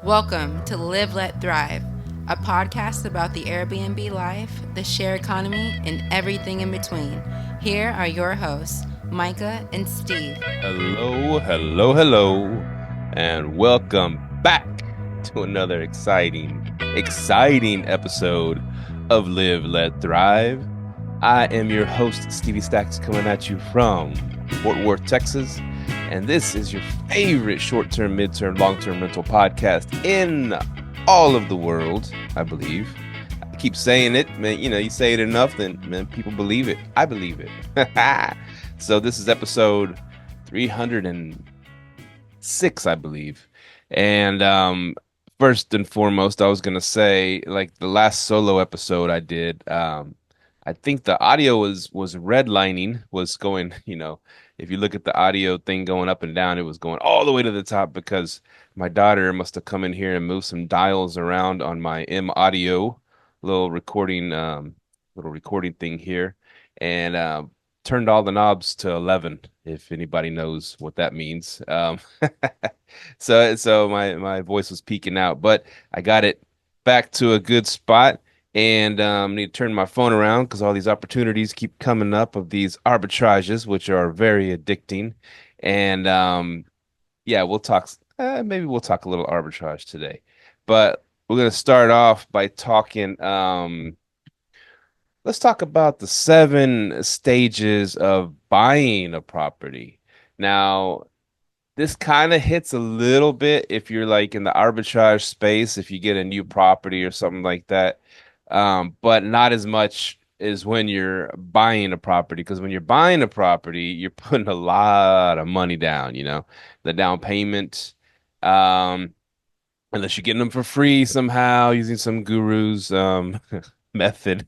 Welcome to Live, Let, Thrive, a podcast about the Airbnb life, the share economy, and everything in between. Here are your hosts, Micah and Steve. Hello, hello, hello, and welcome back to another exciting episode of Live, Let, Thrive. I am your host, Stevie Stacks, coming at you from Fort Worth, Texas, and this is your favorite short-term, mid-term, long-term rental podcast in all of the world, I believe. I keep saying it, man. You say it enough, then man, people believe it. I believe it. So this is episode 306, I believe. And first and foremost, I was gonna say, like the last solo episode I did, I think the audio was redlining, was going, if you look at the audio thing going up and down, it was going all the way to the top because my daughter must have come in here and moved some dials around on my M audio little recording little recording thing here. And turned all the knobs to 11, if anybody knows what that means. So my voice was peaking out, but I got it back to a good spot, and need to turn my phone around because all these opportunities keep coming up of these arbitrages, which are very addicting. And yeah, we'll talk. Maybe we'll talk a little arbitrage today, but we're gonna start off by talking. Let's talk about the 7 stages of buying a property. Now, this kind of hits a little bit if you're like in the arbitrage space, if you get a new property or something like that. But not as much as when you're buying a property, because when you're buying a property, you're putting a lot of money down, the down payment. Um, Unless you're getting them for free somehow using some guru's method.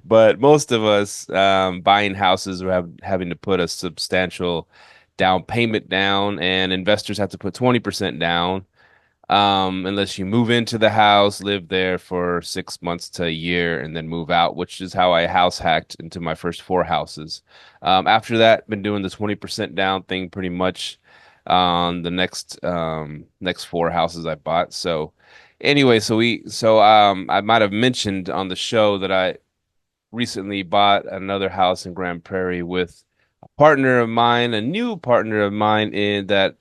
But most of us buying houses are having to put a substantial down payment down, and investors have to put 20% down, unless you move into the house, live there for 6 months to a year, and then move out, which is how I house hacked into my first 4 houses. After that, been doing the 20% down thing pretty much on the next 4 houses I bought. So anyway, I might have mentioned on the show that I recently bought another house in Grand Prairie with a partner of mine, a new partner of mine, in that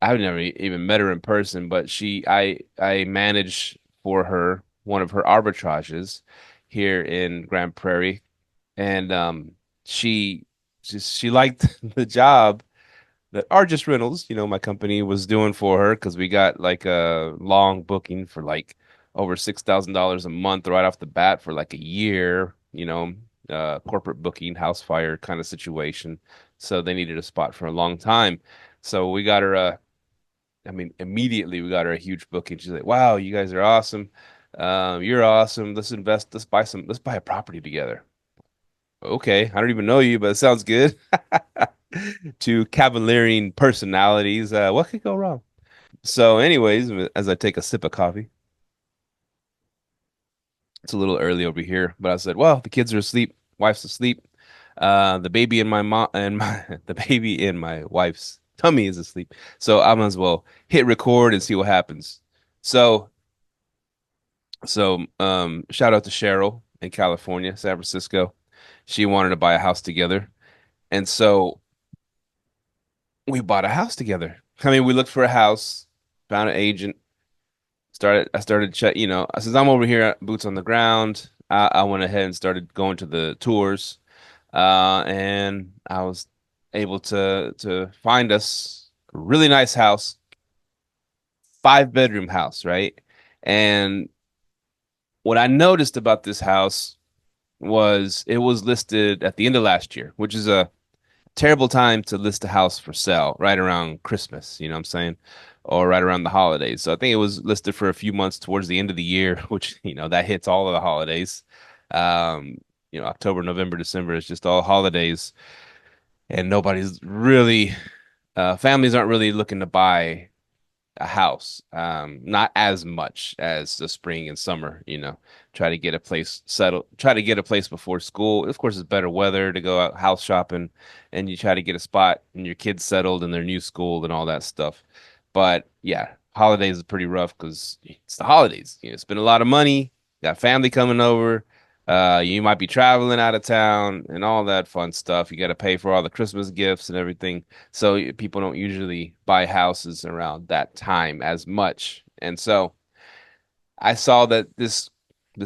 I've never even met her in person, but I manage for her one of her arbitrages here in Grand Prairie, and she she liked the job that Argus Reynolds, my company, was doing for her, because we got like a long booking for like over $6,000 a month right off the bat for like a year, corporate booking, house fire kind of situation. So they needed a spot for a long time. So we got her immediately we got her a huge booking. She's like, "Wow, you guys are awesome. You're awesome. Let's invest. Let's buy a property together." Okay, I don't even know you, but it sounds good. Two cavaliering personalities. What could go wrong? So, anyways, as I take a sip of coffee, it's a little early over here, but I said, "Well, the kids are asleep, wife's asleep, the baby in my mom and the baby in my wife's tummy is asleep, so I might as well hit record and see what happens." So, shout out to Cheryl in California, San Francisco. She wanted to buy a house together, and so we bought a house together. We looked for a house, found an agent, I started check, since I'm over here, boots on the ground, I went ahead and started going to the tours, and I was able to find us a really nice house, 5 bedroom house, right? And what I noticed about this house was it was listed at the end of last year, which is a terrible time to list a house for sale, right around Christmas, you know what I'm saying? Or right around the holidays. So I think it was listed for a few months towards the end of the year, which, that hits all of the holidays. October, November, December is just all holidays. And nobody's really, families aren't really looking to buy a house. Not as much as the spring and summer, try to get a place settled, try to get a place before school. Of course, it's better weather to go out house shopping, and you try to get a spot and your kids settled in their new school and all that stuff. But yeah, holidays is pretty rough because it's the holidays. Spend a lot of money, got family coming over. You might be traveling out of town and all that fun stuff. You got to pay for all the Christmas gifts and everything. So people don't usually buy houses around that time as much. And so I saw that this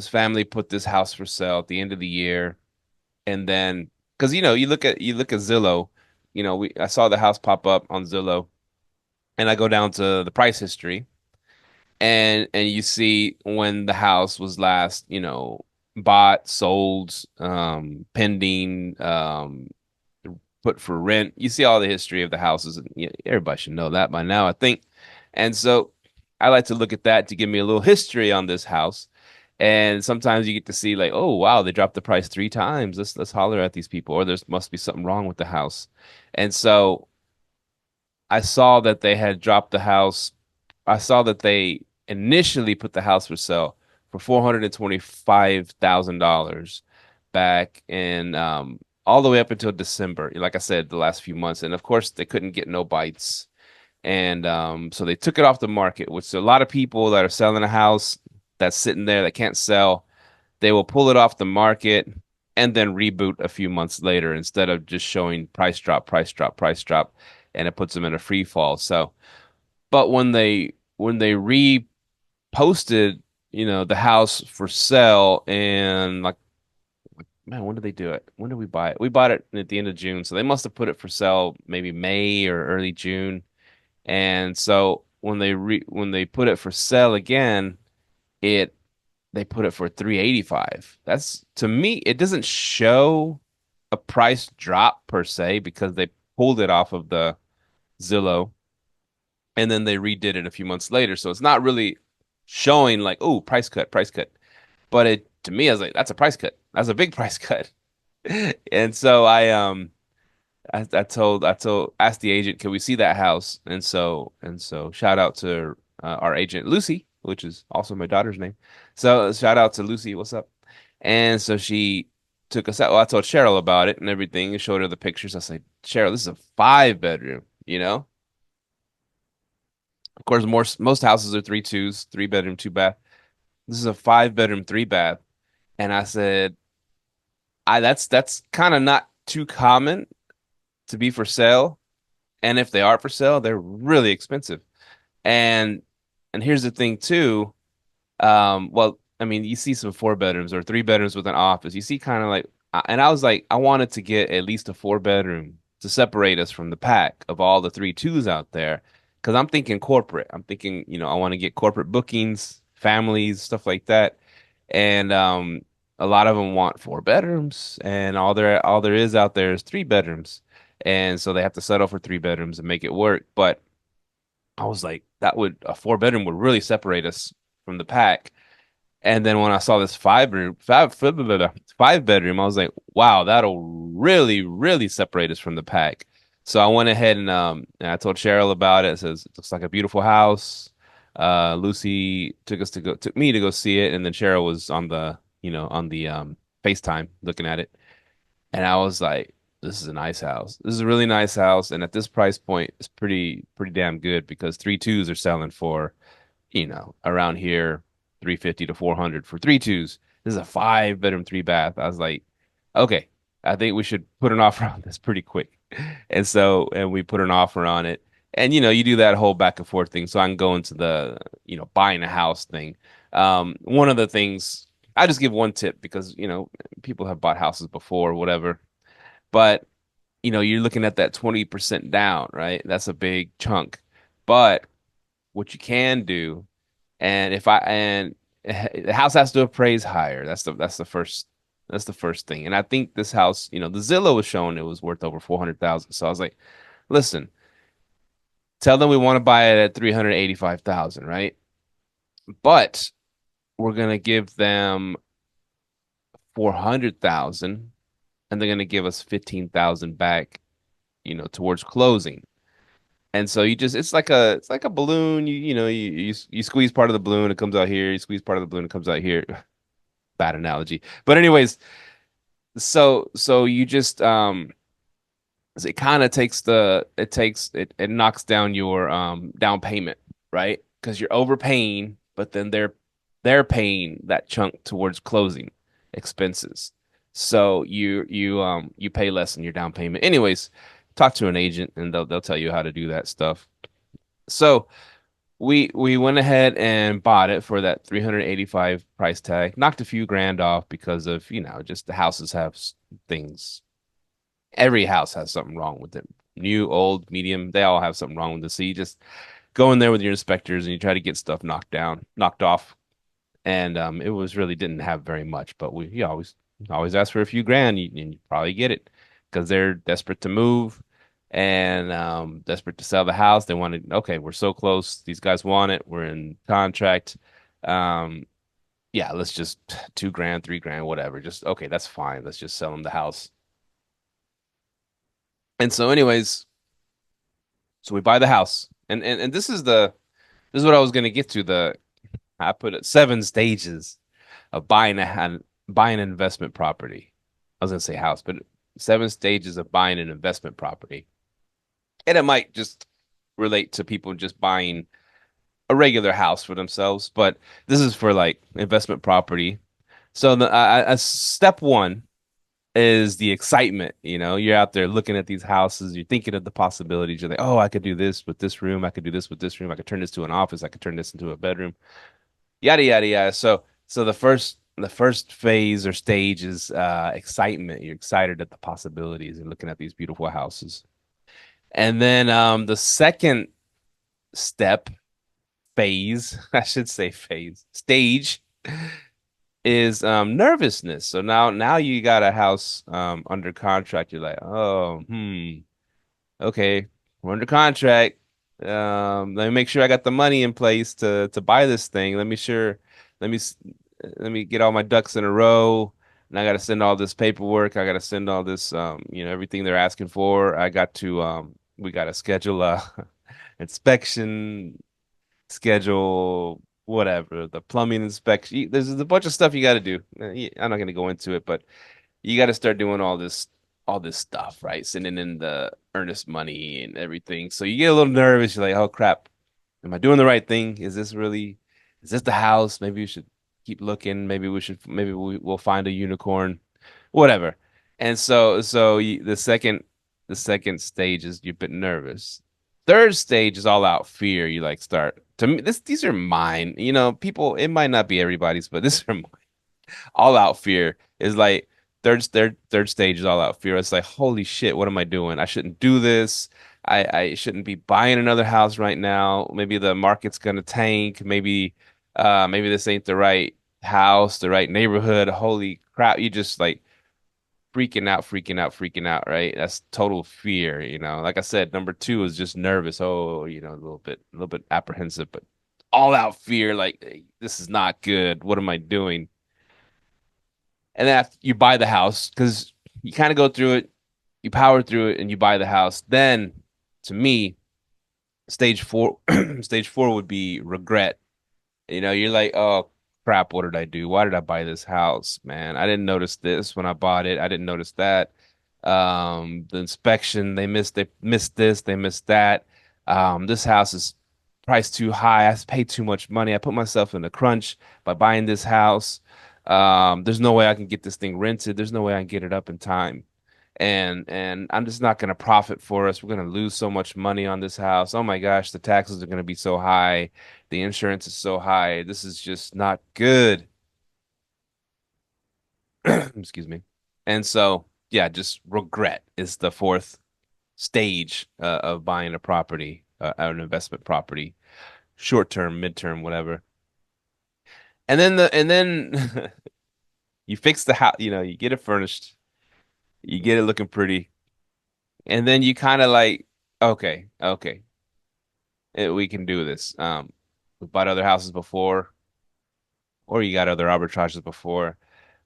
family put this house for sale at the end of the year, and then because you look at Zillow, I saw the house pop up on Zillow, and I go down to the price history, and you see when the house was last, bought, sold, pending, put for rent. You see all the history of the houses, and everybody should know that by now, I think. And so I like to look at that to give me a little history on this house. And sometimes you get to see like, oh wow, they dropped the price 3 times. Let's holler at these people, or there must be something wrong with the house. And so I saw that they had dropped the house. I saw that they initially put the house for sale for $425,000 back in all the way up until December. Like I said, the last few months, and of course they couldn't get no bites, and so they took it off the market. Which a lot of people that are selling a house that's sitting there that can't sell, they will pull it off the market and then reboot a few months later instead of just showing price drop, price drop, price drop, and it puts them in a free fall. So, but when they reposted, the house for sale, and like, man, when did they do it? When did we buy it? We bought it at the end of June, so they must have put it for sale maybe May or early June. And so when they put it for sale again, it they put it for 385. That's, to me, it doesn't show a price drop per se because they pulled it off of the Zillow and then they redid it a few months later. So it's not really showing like, oh, price cut, price cut. But it, to me, I was like, that's a price cut. That's a big price cut. And so I asked the agent, can we see that house? And so shout out to our agent Lucy, which is also my daughter's name. So shout out to Lucy, what's up? And so she took us out. Well, I told Cheryl about it and everything and showed her the pictures. I said, Cheryl, this is a 5 bedroom, Of course, most houses are 3 2s, 3 bedroom, 2 bath. This is a 5 bedroom, 3 bath. And I said, that's kind of not too common to be for sale. And if they are for sale, they're really expensive. And and here's the thing too. Well, I mean, you see some 4 bedrooms or 3 bedrooms with an office. You see kind of like, and I was like, I wanted to get at least a 4 bedroom to separate us from the pack of all the 3 2s out there. Because I'm thinking corporate. I'm thinking, I want to get corporate bookings, families, stuff like that. And a lot of them want 4 bedrooms, and all there is out there is 3 bedrooms. And so they have to settle for 3 bedrooms and make it work. But I was like, a 4 bedroom would really separate us from the pack. And then when I saw this 5 bedroom, I was like, wow, that'll really, really separate us from the pack. So I went ahead and I told Cheryl about it. It says it looks like a beautiful house. Lucy took me to go see it, and then Cheryl was on the FaceTime looking at it. And I was like, this is a nice house. This is a really nice house. And at this price point, it's pretty damn good because 3 2s are selling for, around here, 350 to 400 for 3 2s. This is a 5 bedroom, 3 bath. I was like, okay, I think we should put an offer on this pretty quick. And we put an offer on it. And, you do that whole back and forth thing. So I can go into the, buying a house thing. One of the things, I just give one tip because, people have bought houses before, whatever. But, you're looking at that 20% down, right? That's a big chunk. But what you can do, and the house has to appraise higher. That's the first thing. And I think this house, the Zillow was showing it was worth over 400,000. So I was like, listen, tell them we want to buy it at 385,000, right? But we're gonna give them 400,000, and they're gonna give us 15,000 back, towards closing. And so it's like a balloon. You squeeze part of the balloon, it comes out here. You squeeze part of the balloon, it comes out here. Bad analogy, but anyways, so you just it kind of takes it knocks down your down payment, right? because you're overpaying, but then they're paying that chunk towards closing expenses. So you pay less in your down payment. Anyways, talk to an agent and they'll tell you how to do that stuff. So we went ahead and bought it for that 385 price tag. Knocked a few grand off because of, just the houses have things. Every house has something wrong with it. New, old, medium, they all have something wrong with it. So you just go in there with your inspectors and you try to get stuff knocked off. And it was really didn't have very much, but we you always ask for a few grand, and you probably get it because they're desperate to move and desperate to sell the house. They wanted, okay, we're so close. These guys want it. We're in contract. Um, yeah, let's just 2 grand, 3 grand, whatever. Just okay, that's fine. Let's just sell them the house. And so, anyways, so we buy the house, and this is what I was gonna get to. I put it 7 stages of buying an investment property. I was gonna say house, but 7 stages of buying an investment property. And it might just relate to people just buying a regular house for themselves, but this is for like investment property. So step one is the excitement. You're out there looking at these houses, you're thinking of the possibilities. You're like, oh, I could do this with this room, I could do this with this room, I could turn this to an office, I could turn this into a bedroom, yada yada yada. So the first phase or stage is excitement. You're excited at the possibilities and looking at these beautiful houses. And then the second step, phase, I should say phase, stage is nervousness. So now you got a house under contract. You're like, oh, okay, we're under contract. Let me make sure I got the money in place to buy this thing. Let me s- let me get all my ducks in a row. And I got to send all this paperwork. I got to send all this, everything they're asking for. We got to schedule a inspection, schedule whatever, the plumbing inspection. There's a bunch of stuff you got to do. I'm not going to go into it, but you got to start doing all this stuff, right? Sending in the earnest money and everything. So you get a little nervous. You're like, oh crap, am I doing the right thing? Is this the house? Maybe we should keep looking. Maybe we'll find a unicorn, whatever. And the second stage is you're a bit nervous. Third stage is all out fear. You like start to me. These are mine. People. It might not be everybody's, but this are all out fear is like third stage is all out fear. It's like, holy shit, what am I doing? I shouldn't do this. I shouldn't be buying another house right now. Maybe the market's gonna tank. Maybe this ain't the right house, the right neighborhood. Holy crap, you just like freaking out, freaking out, freaking out, right? That's total fear. Like I said, number two is just nervous. Oh, a little bit apprehensive, but all out fear, like "Hey, this is not good. What am I doing?" And then after you buy the house, because you kind of go through it, you power through it, and you buy the house. Then, to me, stage four, stage four would be regret. You're like, oh crap, what did I do? Why did I buy this house, man? I didn't notice this when I bought it. I didn't notice that. The inspection, they missed this, they missed that. This house is priced too high. I paid too much money. I put myself in a crunch by buying this house. There's no way I can get this thing rented. There's no way I can get it up in time. And I'm just not going to profit for us. We're going to lose so much money on this house. Oh my gosh, the taxes are going to be so high. The insurance is so high. This is just not good. Excuse me. And so, yeah, just regret is the fourth stage of buying a property, an investment property, short term, midterm, whatever. And then you fix the house, you get it furnished, you get it looking pretty, and then you kind of like, okay, okay, we can do this. We've bought other houses before, or you got other arbitrages before.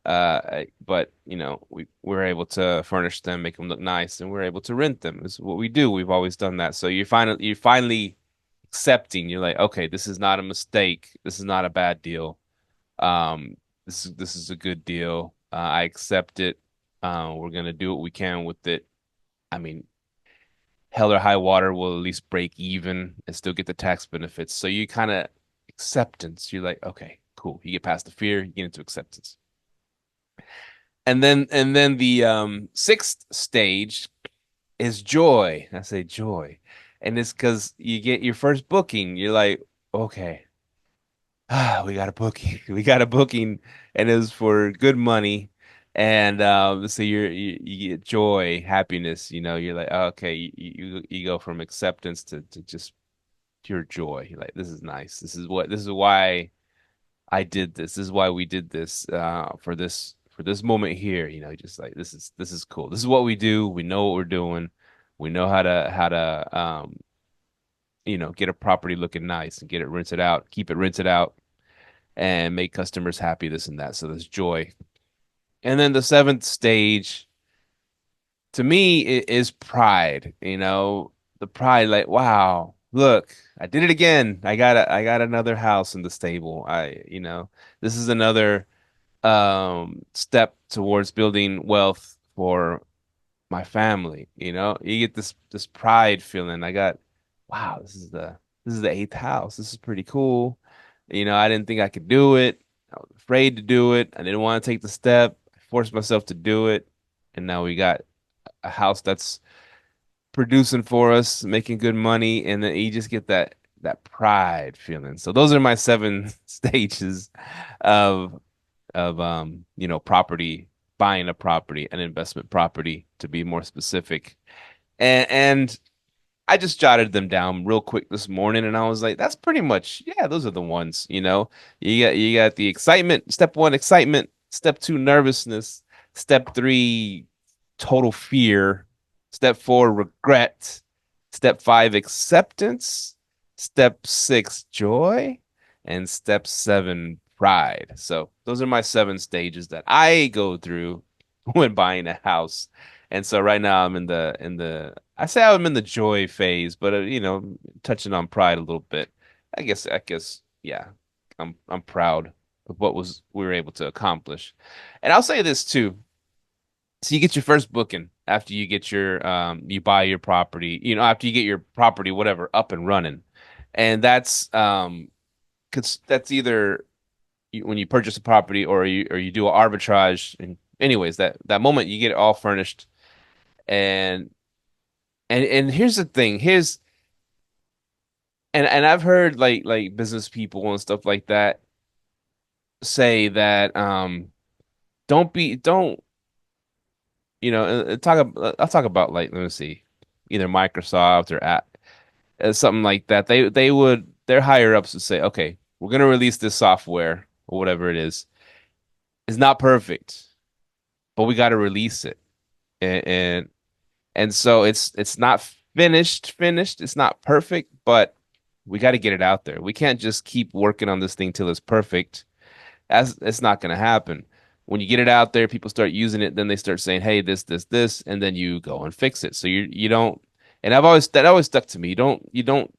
But we're able to furnish them, make them look nice, and we're able to rent them. Is what we do. We've always done that. So you're finally accepting. You're like, okay, this is not a mistake. This is not a bad deal. This is a good deal. I accept it. We're gonna do what we can with it. I mean, hell or high water will at least break even and still get the tax benefits. So you kind of acceptance. You're like, okay, cool. You get past the fear, you get into acceptance. And then the sixth stage is joy. I say joy. And it's because you get your first booking. You're like, okay, we got a booking. We got a booking, and it was for good money. And so you get joy, happiness. You're like, oh, okay, you go from acceptance to just pure joy. You're like, this is nice. This is why I did this. This is why we did this for this moment here. Just like this is cool. This is what we do. We know what we're doing. We know how to get a property looking nice and get it rented out, keep it rented out, and make customers happy, this and that. So there's joy. And then the seventh stage to me is pride, the pride, like, wow, look, I did it again. I got another house in the stable. This is another step towards building wealth for my family. You get this pride feeling. Wow, this is the eighth house. This is pretty cool. I didn't think I could do it. I was afraid to do it. I didn't want to take the step. I forced myself to do it. And now we got a house that's producing for us, making good money, and then you just get that pride feeling. So those are my seven stages of property, buying a property, an investment property to be more specific. And I just jotted them down real quick this morning, and I was like, that's pretty much, yeah, those are the ones. You got the excitement. Step one, excitement. Step two, nervousness. Step three, total fear. Step four, regret. Step five, acceptance. Step six, joy. And step seven, pride. So those are my seven stages that I go through when buying a house. And so right now I'm in the I say I'm in the joy phase, but touching on pride a little bit. I guess yeah. I'm proud of what was we were able to accomplish. And I'll say this too. So you get your first booking after you buy your property, after you get your property whatever up and running. And that's 'cause that's either when you purchase a property or you do an arbitrage. And anyways, that moment you get it all furnished. And here's the thing. And I've heard like business people and stuff like that say that don't I'll talk about, like, let me see, either Microsoft or something like that. Their higher ups would say, okay, we're gonna release this software or whatever it is. It's not perfect, but we got to release it. And so it's not finished. It's not perfect, but we got to get it out there. We can't just keep working on this thing till it's perfect. As it's not going to happen. When you get it out there, people start using it, then they start saying, "Hey, this," and then you go and fix it. So you don't. And that always stuck to me. You don't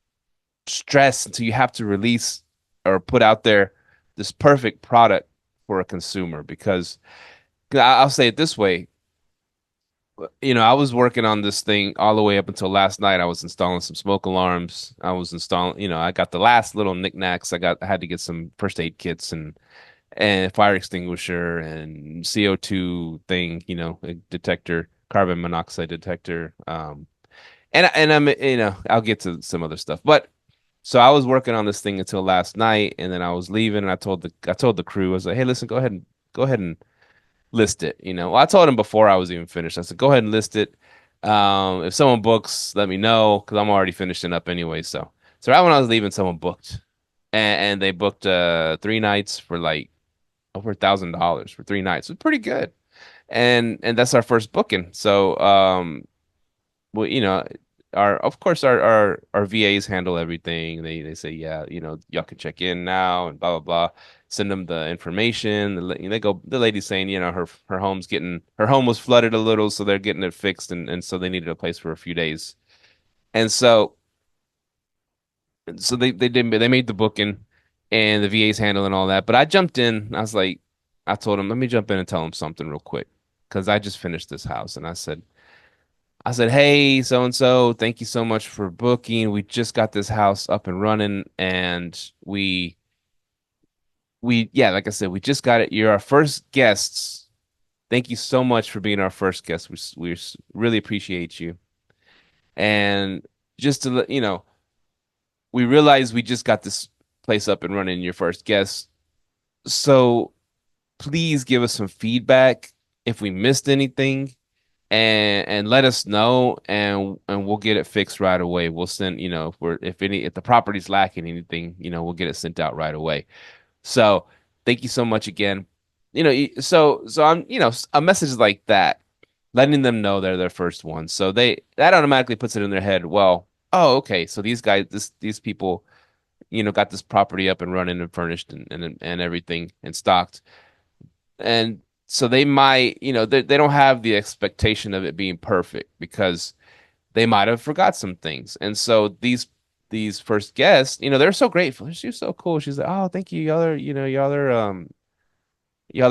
stress until you have to release or put out there this perfect product for a consumer, because I'll say it this way. I was working on this thing all the way up until last night. I was installing some smoke alarms. I was installing, I got the last little knickknacks. I had to get some first aid kits and fire extinguisher and CO2 thing, a detector, carbon monoxide detector. And I'm, I'll get to some other stuff. But so I was working on this thing until last night, and then I was leaving, and I told the crew, I was like, hey, listen, go ahead and list it. Well, I told him before I was even finished. I said, go ahead and list it. If someone books, let me know, because I'm already finishing up anyway. So right when I was leaving, someone booked, and they booked 3 nights for like over $1,000 for 3 nights. It's pretty good, and that's our first booking. So well, our of course our VAs handle everything. They say, yeah, y'all can check in now and blah blah blah. Send them the information. The lady's saying, her home was flooded a little, so they're getting it fixed, and so they needed a place for a few days. And so they made the booking, and the VA's handling all that. But I jumped in. I was like, I told him, let me jump in and tell him something real quick, because I just finished this house, and I said, I said, "Hey, so and so, thank you so much for booking. We just got this house up and running, and yeah, like I said, we just got it. You're our first guests. Thank you so much for being our first guest. We really appreciate you. And just to let you know, we realized we just got this place up and running. Your first guest, so please give us some feedback if we missed anything." And let us know and we'll get it fixed right away. We'll send, if the property's lacking anything, we'll get it sent out right away. So thank you so much again. So I'm, a message like that, letting them know they're their first one. So that automatically puts it in their head, well, oh, okay, so these people, got this property up and running and furnished and everything and stocked. And so they might, they don't have the expectation of it being perfect because they might have forgot some things. And so these first guests, they're so grateful. She's so cool. She's like, "Oh, thank you. Y'all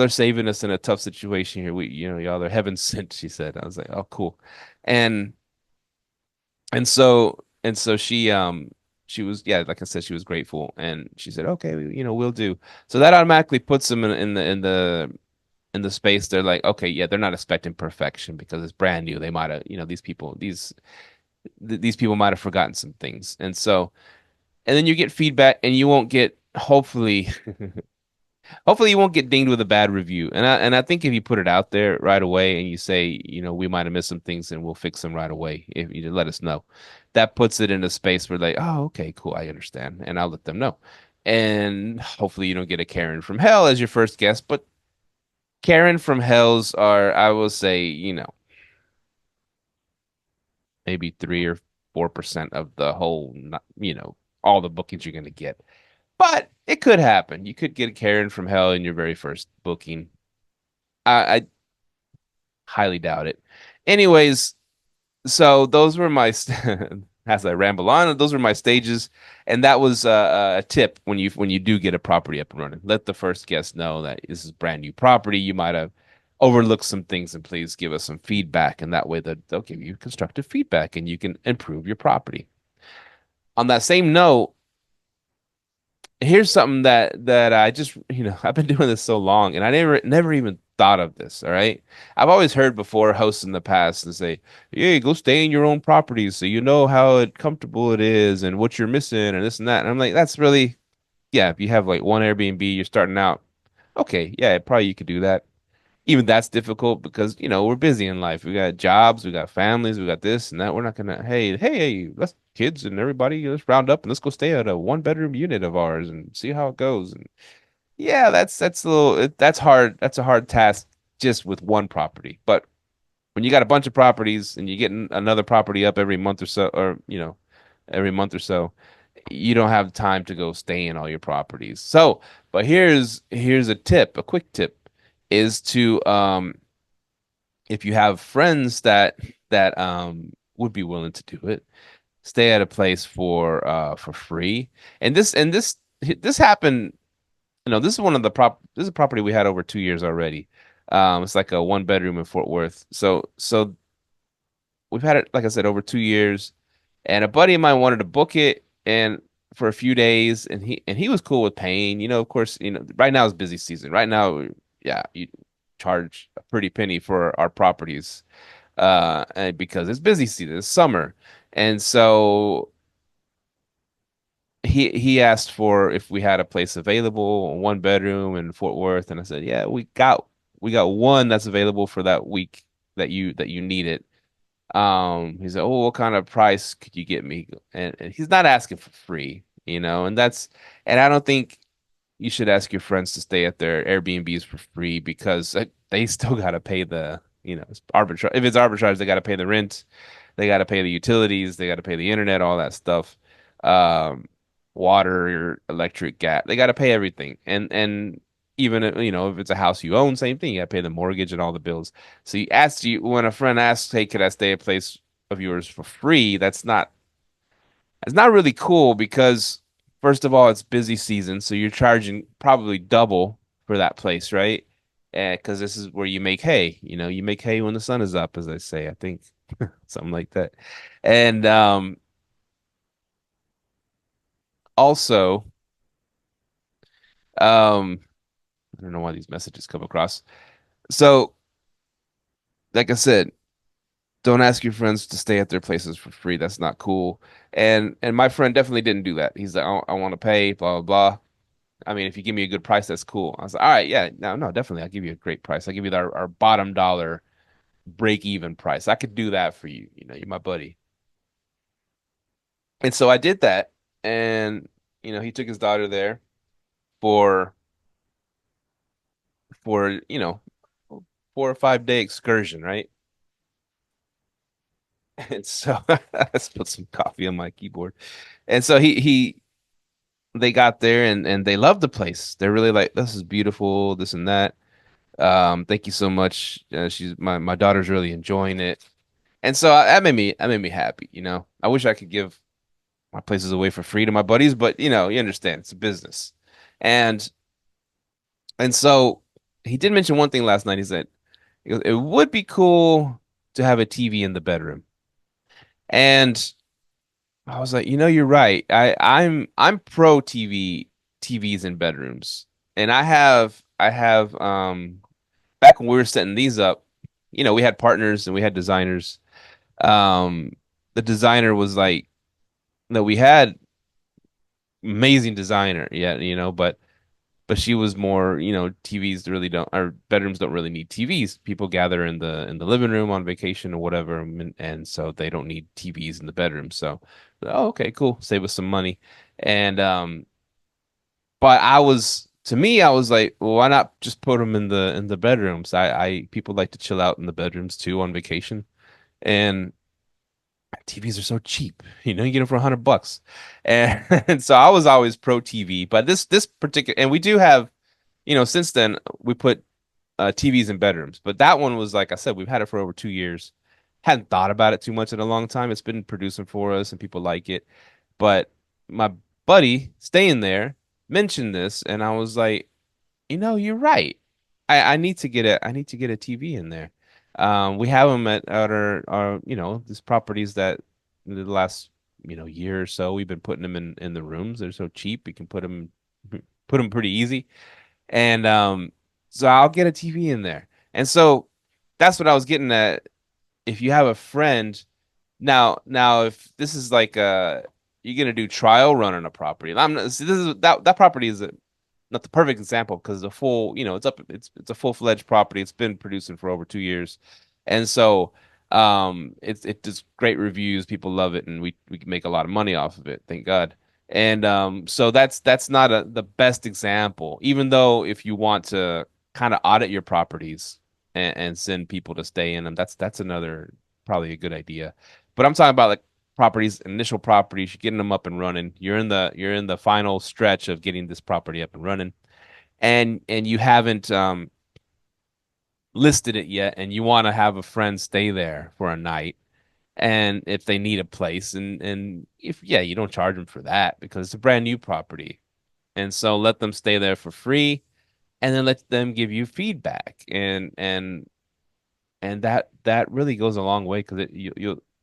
are saving us in a tough situation here. Y'all are heaven sent," she said. I was like, "Oh, cool." And and so she was, yeah, like I said, she was grateful and she said, "Okay, we'll do." So that automatically puts them in the space. They're like, okay, yeah, they're not expecting perfection because it's brand new. They might have, these people might have forgotten some things. And then you get feedback and you won't get, hopefully you won't get dinged with a bad review. And I think if you put it out there right away and you say, we might have missed some things and we'll fix them right away if you let us know. That puts it in a space where like, oh, okay, cool, I understand. And I'll let them know. And hopefully you don't get a Karen from hell as your first guest, but Karen from hells are, I will say, maybe 3 or 4% of the whole, all the bookings you're going to get. But it could happen. You could get a Karen from hell in your very first booking. I highly doubt it. Anyways, so those were my as I ramble on, those were my stages, and that was a tip when you do get a property up and running. Let the first guest know that this is brand new property. You might have overlooked some things, and please give us some feedback, and that way they'll give you constructive feedback, and you can improve your property. On that same note, here's something that I just, I've been doing this so long and I never even thought of this, all right? I've always heard before hosts in the past and say, "Yeah, go stay in your own properties so you know how comfortable it is and what you're missing and this and that." And I'm like, that's really, yeah, if you have like one Airbnb, you're starting out, okay, yeah, probably you could do that. Even that's difficult because, we're busy in life. We got jobs, we got families, we got this and that. We're not gonna, hey, let's kids and everybody, let's round up and let's go stay at a one bedroom unit of ours and see how it goes. And yeah, that's a little that's hard. That's a hard task just with one property. But when you got a bunch of properties and you get another property up every month or so, or every month or so, you don't have time to go stay in all your properties. So, but here's a tip, a quick tip, is to if you have friends that would be willing to do it, stay at a place for free. And this happened, this is one of the this is a property we had over 2 years already. It's like a one bedroom in Fort Worth. So we've had it, like I said, over 2 years. And a buddy of mine wanted to book it and for a few days, and he was cool with paying. Of course, right now is busy season. Right now, yeah, you charge a pretty penny for our properties, and because it's busy season, it's summer, and so he asked for if we had a place available, one bedroom in Fort Worth, and I said, yeah, we got one that's available for that week that you need it. He said, "Oh, what kind of price could you get me?" And he's not asking for free, and I don't think you should ask your friends to stay at their Airbnbs for free because they still got to pay it's arbitrage. If it's arbitrage, they got to pay the rent, they got to pay the utilities, they got to pay the internet, all that stuff, um, water, electric, gas. They got to pay everything, and even if it's a house you own, same thing. You got to pay the mortgage and all the bills. So when a friend asks, "Hey, could I stay at a place of yours for free?" That's not really cool because first of all, it's busy season, so you're charging probably double for that place, right? Because this is where you make hay. You make hay when the sun is up, as they say, I think. something like that. And also, I don't know why these messages come across. So, like I said, don't ask your friends to stay at their places for free. That's not cool. And my friend definitely didn't do that. He's like, I want to pay, blah blah blah. I mean, if you give me a good price, that's cool. I was like, all right, yeah, no, definitely, I'll give you a great price. I'll give you our bottom dollar break even price. I could do that for you. You know, you're my buddy. And so I did that, and he took his daughter there for for 4 or 5 day excursion, right? And so let's put some coffee on my keyboard. And so they got there and they loved the place. They're really like, this is beautiful, this and that. Thank you so much. She's my daughter's really enjoying it. And so that made me happy, you know. I wish I could give my places away for free to my buddies, but you understand, it's a business. And and so he did mention one thing last night. He goes, it would be cool to have a TV in the bedroom. And I was like, you're right. I'm pro TVs in bedrooms. And I have back when we were setting these up, we had partners and we had designers. Um the designer was like, no, we had amazing designer, yeah, but she was more, TVs really don't, our bedrooms don't really need TVs. People gather in the living room on vacation or whatever, and so they don't need TVs in the bedroom. So, oh, okay, cool, save us some money. And but to me, I was like, well, why not just put them in the bedrooms? I people like to chill out in the bedrooms too on vacation, and TVs are so cheap. You get them for $100, and, and so I was always pro TV. But this particular, and we do have, since then we put TVs in bedrooms. But that one was, like I said, we've had it for over 2 years. Hadn't thought about it too much in a long time. It's been producing for us, and people like it. But my buddy staying there mentioned this, and I was like, you're right. I need to get a TV in there. We have them at our these properties that in the last year or so we've been putting them in the rooms. They're so cheap. You can put them pretty easy. And so I'll get a TV in there. And so that's what I was getting at. If you have a friend now, if this is like you're gonna do trial run on a property. I'm not, see, this is that property is not the perfect example because the full, it's a full-fledged property. It's been producing for over 2 years. And so it does great reviews. People love it, and we can make a lot of money off of it, thank God. And so that's not the best example, even though if you want to kind of audit your properties and send people to stay in them, that's another probably a good idea. But I'm talking about like properties, initial properties, you're getting them up and running. You're in the final stretch of getting this property up and running, and you haven't listed it yet, and you want to have a friend stay there for a night, and if they need a place, and if yeah, you don't charge them for that because it's a brand new property, and so let them stay there for free, and then let them give you feedback, and that really goes a long way because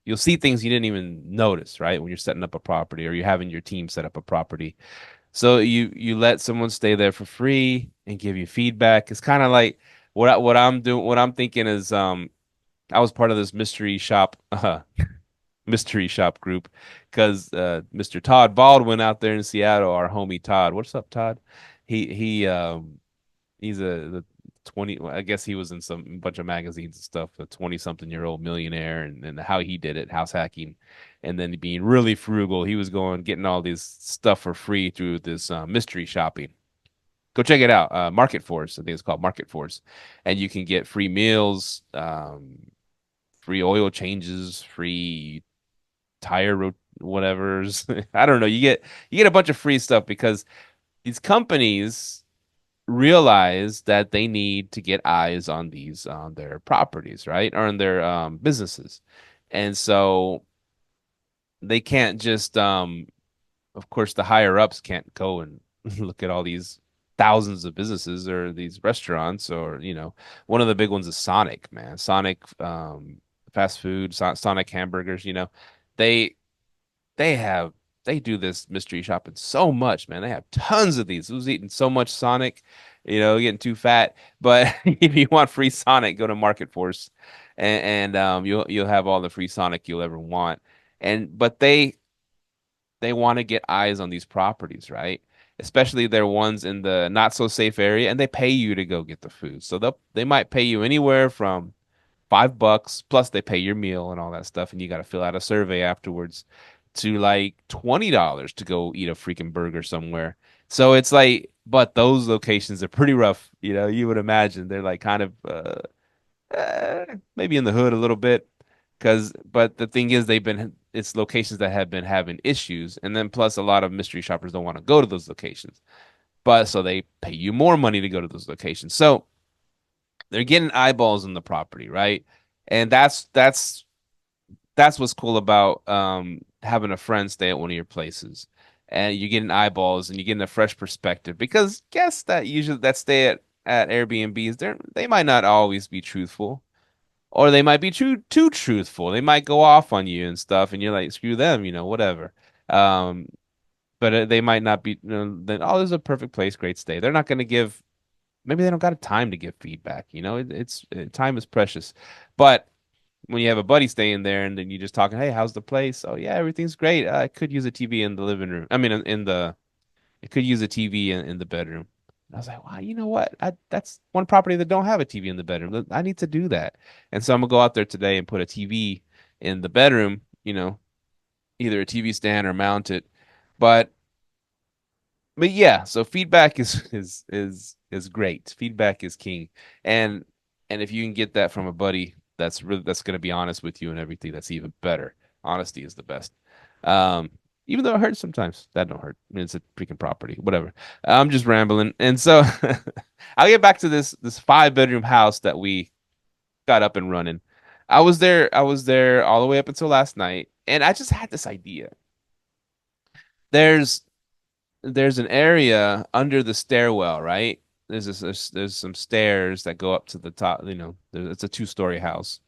you'll see things you didn't even notice, right? When you're setting up a property or you're having your team set up a property. So you let someone stay there for free and give you feedback. It's kind of like what I'm doing. What I'm thinking is, I was part of this mystery shop group because Mr. Todd Baldwin out there in Seattle, our homie Todd. What's up, Todd? He's the 20, well, I guess he was in some bunch of magazines and stuff, a 20-something-year-old millionaire, and how he did it, house hacking, and then being really frugal. He was getting all this stuff for free through this mystery shopping. Go check it out. Market Force, I think it's called Market Force. And you can get free meals, free oil changes, free whatever's. I don't know. You get a bunch of free stuff because these companies realize that they need to get eyes on their properties, right? Or on their businesses. And so they can't just of course the higher ups can't go and look at all these thousands of businesses or these restaurants or one of the big ones is Sonic, man. Sonic fast food, Sonic hamburgers, they they have they do this mystery shopping so much, man. They have tons of these. Who's eating so much Sonic, getting too fat. But if you want free Sonic, go to Market Force, and you'll have all the free Sonic you'll ever want. And but they want to get eyes on these properties, right? Especially their ones in the not so safe area, and they pay you to go get the food. So they might pay you anywhere from $5 plus they pay your meal and all that stuff, and you got to fill out a survey afterwards to like $20 to go eat a freaking burger somewhere. So it's like, but those locations are pretty rough, you would imagine. They're like kind of maybe in the hood a little bit. But the thing is, it's locations that have been having issues, and then plus a lot of mystery shoppers don't want to go to those locations, but so they pay you more money to go to those locations. So they're getting eyeballs on the property, right? And that's what's cool about having a friend stay at one of your places, and you're getting eyeballs and you're getting a fresh perspective because guests that stay at Airbnbs, they might not always be truthful, or they might be too truthful. They might go off on you and stuff, and you're like, screw them, whatever. Um, but they might not be. Then this is a perfect place, great stay. They're not going to give. Maybe they don't got a time to give feedback. Time is precious. But when you have a buddy staying there, and then you just talking, hey, how's the place? Oh yeah, everything's great. I could use a TV in the living room. I mean, it could use a TV in the bedroom. And I was like, wow, you know what? That's one property that don't have a TV in the bedroom. I need to do that. And so I'm gonna go out there today and put a TV in the bedroom, either a TV stand or mount it. But but yeah, so feedback is great. Feedback is king. And and if you can get that from a buddy that's gonna be honest with you and everything, that's even better. Honesty is the best. Um, Even though it hurts sometimes, that don't hurt. I mean, it's a freaking property, whatever. I'm just rambling. And so I'll get back to this 5 bedroom house that we got up and running. I was there all the way up until last night, and I just had this idea. There's there's an area under the stairwell, right? There's some stairs that go up to the top. It's a 2-story house,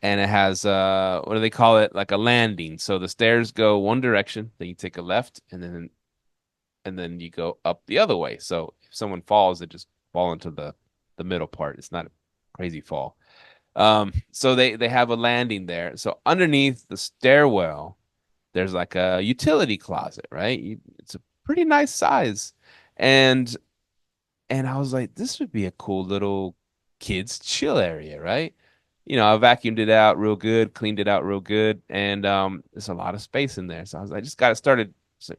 and it has what do they call it? Like a landing. So the stairs go one direction, then you take a left, and then you go up the other way. So if someone falls, they just fall into the middle part. It's not a crazy fall. So they have a landing there. So underneath the stairwell, there's like a utility closet, right? It's a pretty nice size. And and I was like, this would be a cool little kids chill area, right? I vacuumed it out real good, cleaned it out real good, and there's a lot of space in there. So I just got it started. So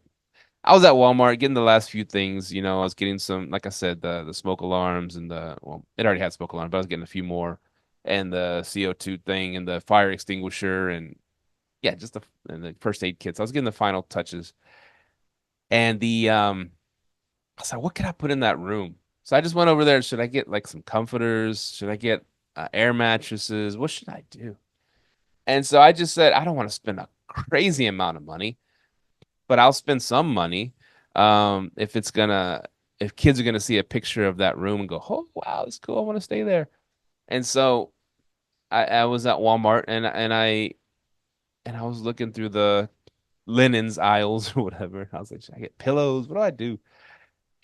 I was at Walmart getting the last few things. I was getting some, like I said, the smoke alarms and it already had smoke alarms, but I was getting a few more, and the CO2 thing and the fire extinguisher and yeah, and the first aid kits. I was getting the final touches, and I was like, what can I put in that room? So I just went over there. Should I get like some comforters? Should I get air mattresses? What should I do? And so I just said, I don't want to spend a crazy amount of money, but I'll spend some money. If if kids are gonna see a picture of that room and go, oh wow, that's cool. I want to stay there. And so I was at Walmart and I was looking through the linens aisles or whatever. I was like, should I get pillows? What do I do?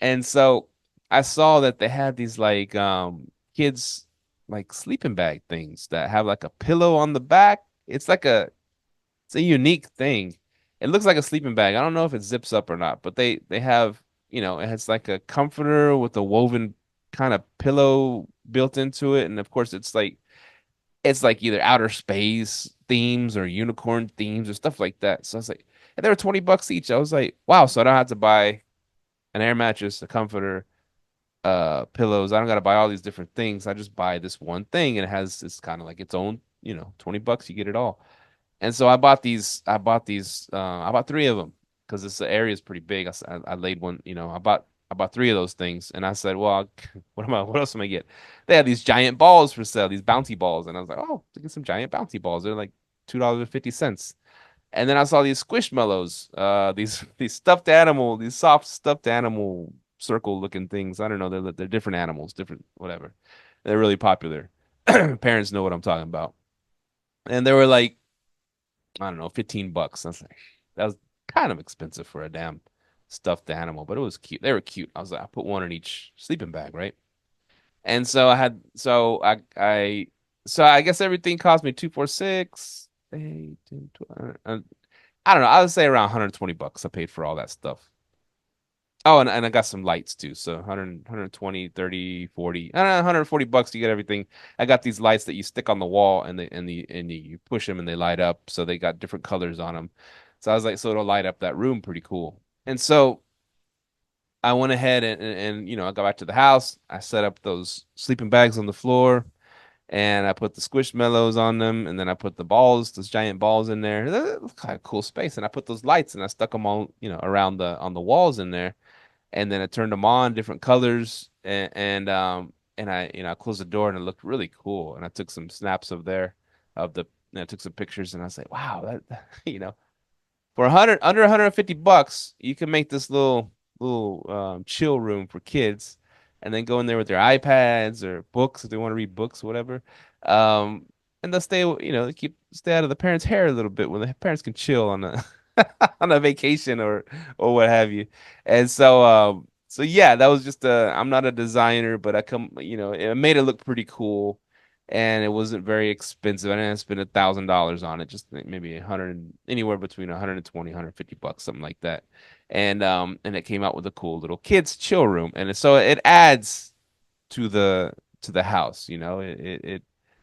And so I saw that they had these like kids like sleeping bag things that have like a pillow on the back. It's a unique thing. It looks like a sleeping bag. I don't know if it zips up or not, but they have, it has like a comforter with a woven kind of pillow built into it. And of course it's like either outer space themes or unicorn themes or stuff like that. So I was like, and they were $20 each. I was like, wow, so I don't have to buy an air mattress, a comforter, pillows. I don't gotta buy all these different things. I just buy this one thing and it has this kind of like its own, $20, you get it all. And so I bought 3 of them because this area is pretty big. I laid one, I bought 3 of those things and I said, well, what else am I get? They had these giant balls for sale, these bouncy balls. And I was like, oh, to get some giant bouncy balls. They're like $2.50. And then I saw these squishmallows, these these soft stuffed animal circle looking things. I don't know, they're different animals, different whatever. They're really popular. Parents know what I'm talking about. and they were like, I don't know, $15. I was like, that was kind of expensive for a damn stuffed animal, but it was cute. They were cute. I was like, I put one in each sleeping bag, right? And so I had, so I guess everything cost me 246, 8, 10, 12, I don't know. I would say around $120 I paid for all that stuff. Oh, and I got some lights too. So 100, 120, 30, 40. I don't know, $140 you get everything. I got these lights that you stick on the wall and you push them and they light up. So they got different colors on them. So I was like, so it'll light up that room pretty cool. And so I went ahead and I got back to the house. I set up those sleeping bags on the floor and I put the squishmallows on them, and then I put the balls, those giant balls in there. That was kind of cool space. And I put those lights and I stuck them all, around the on the walls in there. And then I turned them on different colors and I closed the door and it looked really cool. And I took some snaps of there of the and I took some pictures and I was like, wow, that for 100 under $150, you can make this little chill room for kids, and then go in there with their iPads or books if they want to read books, whatever. Um, and they'll stay out of the parents' hair a little bit when the parents can chill on a on a vacation or what have you. And so yeah, that was just a. I'm not a designer, but it made it look pretty cool and it wasn't very expensive. I didn't spend $1,000 on it, just maybe 100, anywhere between 120, $150, something like that. And it came out with a cool little kids chill room, and so it adds to the house.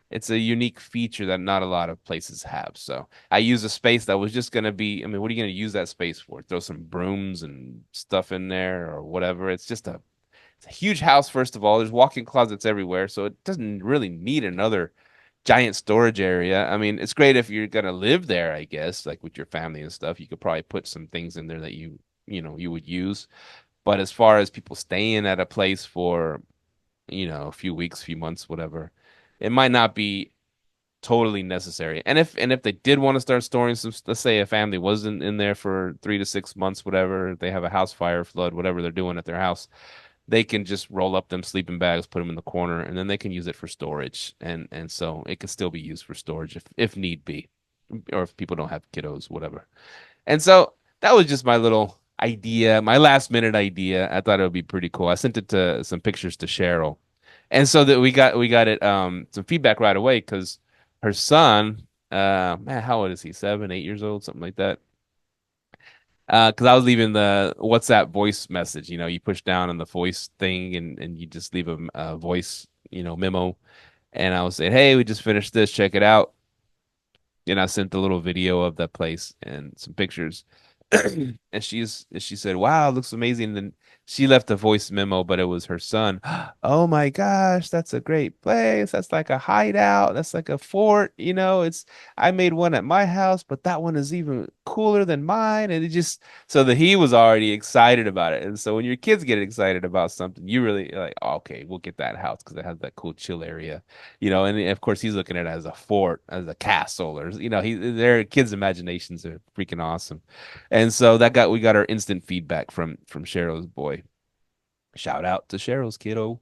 It's a unique feature that not a lot of places have. So I used a space that was just gonna be. I mean, what are you gonna use that space for? Throw some brooms and stuff in there or whatever. It's a huge house, first of all. There's walk-in closets everywhere, so it doesn't really need another giant storage area. I mean, it's great if you're gonna live there, I guess, like with your family and stuff. You could probably put some things in there that you would use. But as far as people staying at a place for, a few weeks, few months, whatever, it might not be totally necessary. And if they did want to start storing some, let's say a family wasn't in there for 3 to 6 months, whatever, they have a house fire, flood, whatever they're doing at their house, they can just roll up them sleeping bags, put them in the corner, and then they can use it for storage. And so it can still be used for storage if need be, or if people don't have kiddos, whatever. And so that was just my little idea, my last minute idea. I thought it would be pretty cool. I sent it to some pictures to Cheryl, and so that we got it some feedback right away because her son, man, how old is he? 7, 8 years old, something like that. Because I was leaving the WhatsApp voice message. You push down on the voice thing and you just leave a voice, memo. And I was saying, hey, we just finished this. Check it out. And I sent the little video of that place and some pictures. And she said, "Wow, it looks amazing." And then she left a voice memo, but it was her son. Oh my gosh, that's a great place. That's like a hideout. That's like a fort. I made one at my house, but that one is even cooler than mine. And it just so that he was already excited about it. And so when your kids get excited about something, you really like, oh, okay, we'll get that house because it has that cool chill area. And of course he's looking at it as a fort, as a castle, or their kids' imaginations are freaking awesome. And so we got our instant feedback from Cheryl's boy. Shout out to Cheryl's kiddo.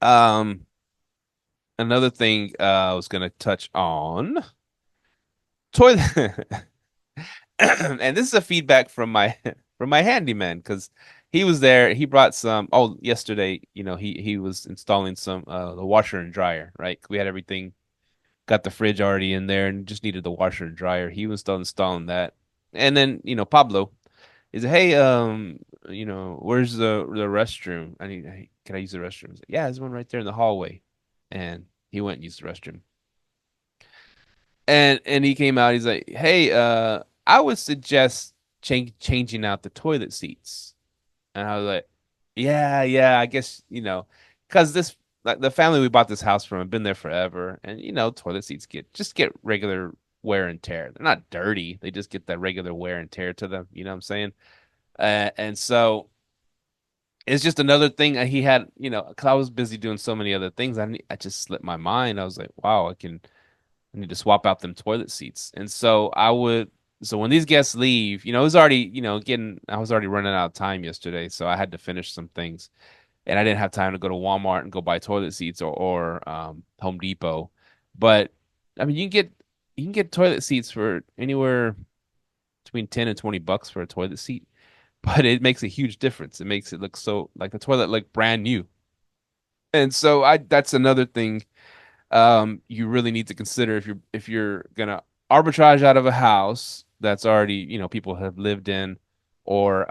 Um, Another thing I was gonna touch on toilet, and this is a feedback from my from my handyman because he was there. He brought some. Oh, yesterday, he was installing some the washer and dryer. Right, we had everything, got the fridge already in there, and just needed the washer and dryer. He was still installing that, and then Pablo. Is hey, where's the restroom? Can I use the restroom? He's like, yeah, there's one right there in the hallway. And he went and used the restroom. And he came out, he's like, hey, I would suggest changing out the toilet seats. And I was like, yeah, yeah, I guess, because this like the family we bought this house from have been there forever. And toilet seats get regular wear and tear. They're not dirty. They just get that regular wear and tear to them. You know what I'm saying? And so it's just another thing he had, because I was busy doing so many other things. I just slipped my mind. I was like, wow, I need to swap out them toilet seats. And so so when these guests leave, it was already, I was already running out of time yesterday. So I had to finish some things and I didn't have time to go to Walmart and go buy toilet seats or Home Depot. But I mean, you can get toilet seats for anywhere between 10 and $20 for a toilet seat, but it makes a huge difference. It makes it look so like the toilet look brand new. And so I that's another thing you really need to consider if you're gonna arbitrage out of a house that's already, people have lived in, or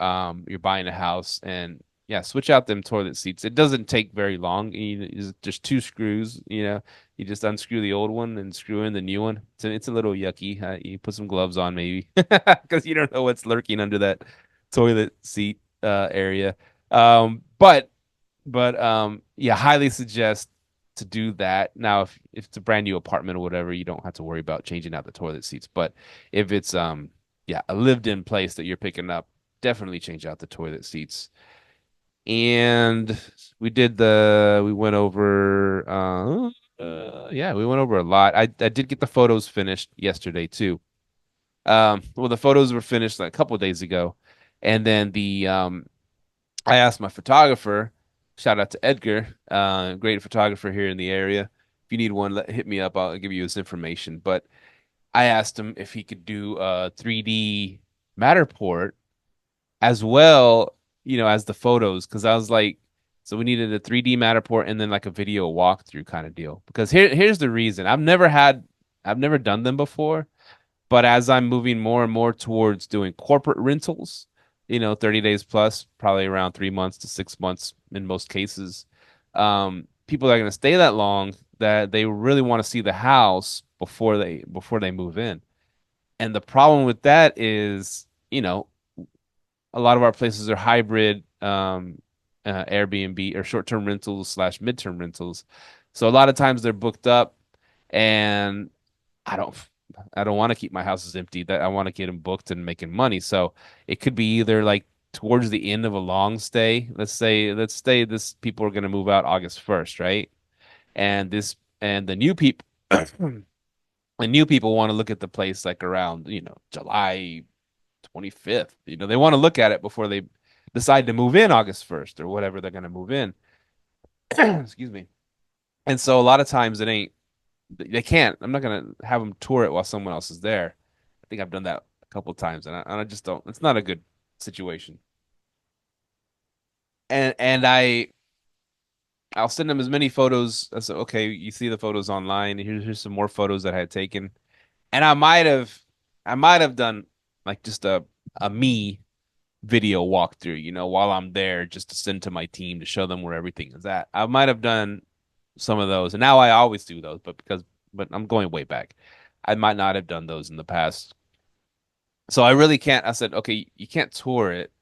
you're buying a house and yeah, switch out them toilet seats. It doesn't take very long. It's just two screws, you just unscrew the old one and screw in the new one. It's a little yucky. You put some gloves on maybe because you don't know what's lurking under that toilet seat area. But yeah, highly suggest to do that. Now, if it's a brand new apartment or whatever, you don't have to worry about changing out the toilet seats. But if it's yeah, a lived-in place that you're picking up, definitely change out the toilet seats. And we went over yeah, we went over a lot. I did get the photos finished yesterday too. Well, the photos were finished like a couple of days ago. And then the I asked my photographer, shout out to Edgar, great photographer here in the area. If you need one, hit me up. I'll give you his information. But I asked him if he could do a 3D Matterport as well, as the photos, because I was like, so we needed a 3D Matterport and then like a video walkthrough kind of deal. Because here's the reason. I've never done them before. But as I'm moving more and more towards doing corporate rentals, 30 days plus, probably around 3 months to 6 months in most cases, people that are going to stay that long that they really want to see the house before they move in. And the problem with that is, a lot of our places are hybrid Airbnb or short-term rentals slash midterm rentals. So a lot of times they're booked up, and I don't I don't want to keep my houses empty. That I want to get them booked and making money. So it could be either like towards the end of a long stay. Let's say this people are going to move out August 1st, right? And the new people the new people want to look at the place like around, July 25th. They want to look at it before they decide to move in August 1st or whatever they're going to move in. Excuse me. And so a lot of times it ain't they can't. I'm not gonna have them tour it while someone else is there. I think I've done that a couple of times, and I just don't. It's not a good situation. And I'll send them as many photos. I said, okay, you see the photos online. Here's some more photos that I had taken, and I might have done like just a me video walkthrough, while I'm there, just to send to my team to show them where everything is at. I might have done some of those, and now I always do those, but I'm going way back. I might not have done those in the past. So I really can't. I said, okay, you can't tour it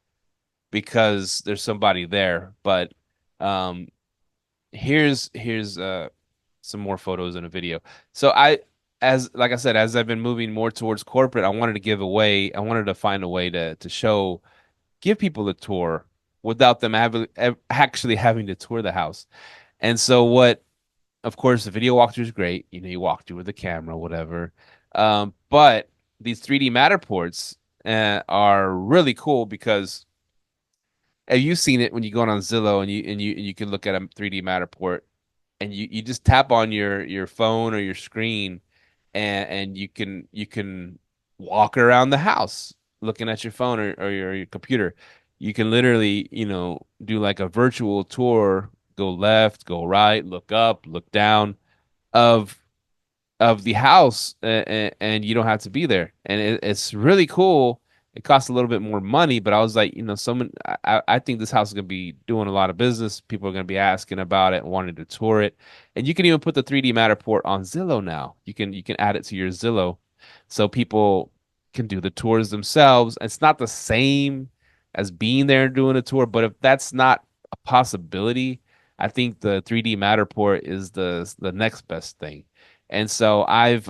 because there's somebody there, but um here's some more photos and a video. So as like I said, as I've been moving more towards corporate, I wanted to find a way to give people a tour without them actually having to tour the house. And so of course, the video walkthrough is great. You walk through with the camera, whatever. But these 3D Matterports are really cool because have you seen it when you go on Zillow and you can look at a 3D Matterport and you just tap on your phone or your screen and you can walk around the house looking at your phone or your computer. You can literally, do like a virtual tour, go left, go right, look up, look down of the house, and you don't have to be there. And it's really cool. It costs a little bit more money, but I was like, I think this house is gonna be doing a lot of business. People are gonna be asking about it, wanting to tour it, and you can even put the 3D Matterport on Zillow now. You can add it to your Zillow, so people can do the tours themselves. It's not the same as being there and doing a tour, but if that's not a possibility, I think the 3D Matterport is the next best thing. And so I've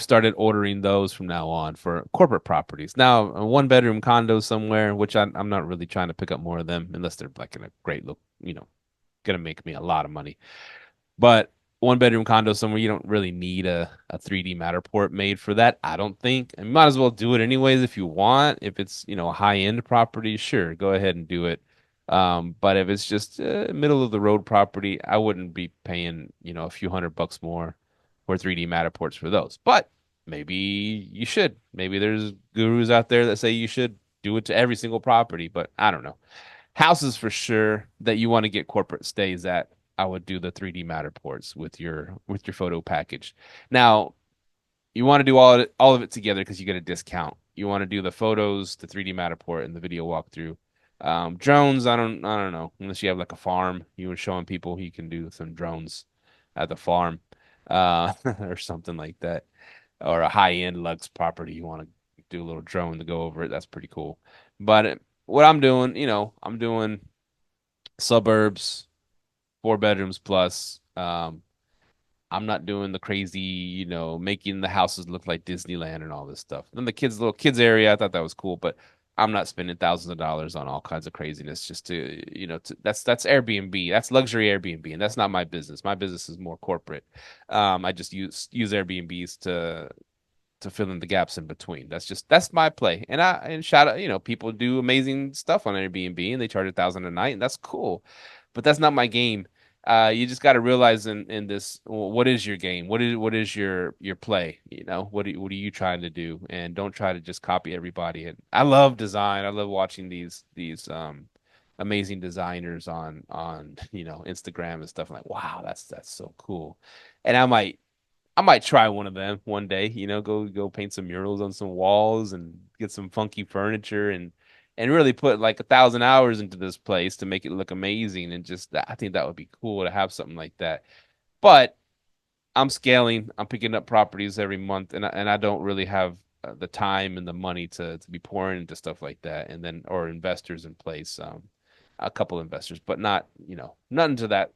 started ordering those from now on for corporate properties. Now, a one bedroom condo somewhere, which I'm not really trying to pick up more of them unless they're like in a great look, gonna make me a lot of money. But one bedroom condo somewhere, you don't really need a 3D Matterport made for that, I don't think. And you might as well do it anyways if you want. If it's, a high end property, sure, go ahead and do it. But if it's just middle of the road property, I wouldn't be paying, a few $100 more for 3D Matterports for those. But maybe you should. Maybe there's gurus out there that say you should do it to every single property, but I don't know. Houses for sure that you want to get corporate stays at, I would do the 3D Matterports with your photo package. Now, you want to do all of it together because you get a discount. You want to do the photos, the 3D Matterport, and the video walkthrough. Drones, I don't know. Unless you have like a farm, you were showing people you can do some drones at the farm, or something like that, or a high-end Lux property. You want to do a little drone to go over it. That's pretty cool. But what I'm doing, I'm doing suburbs, 4 bedrooms plus. I'm not doing the crazy, making the houses look like Disneyland and all this stuff. Then the little kids area, I thought that was cool, but I'm not spending thousands of dollars on all kinds of craziness just to, that's Airbnb. That's luxury Airbnb, and that's not my business. My business is more corporate. I just use Airbnbs to fill in the gaps in between. That's my play. And shout out, people do amazing stuff on Airbnb and they charge 1,000 a night, and that's cool. But that's not my game. You just got to realize in this, what is your game? What is your play? What are you trying to do? And don't try to just copy everybody. And I love design. I love watching these amazing designers on Instagram and stuff. I'm like, wow, that's so cool. And I might try one of them one day, go paint some murals on some walls and get some funky furniture and really put like 1,000 hours into this place to make it look amazing. And just I think that would be cool to have something like that. But I'm scaling. I'm picking up properties every month, and I don't really have the time and the money to be pouring into stuff like that. And then or investors in place, a couple investors, but not nothing to that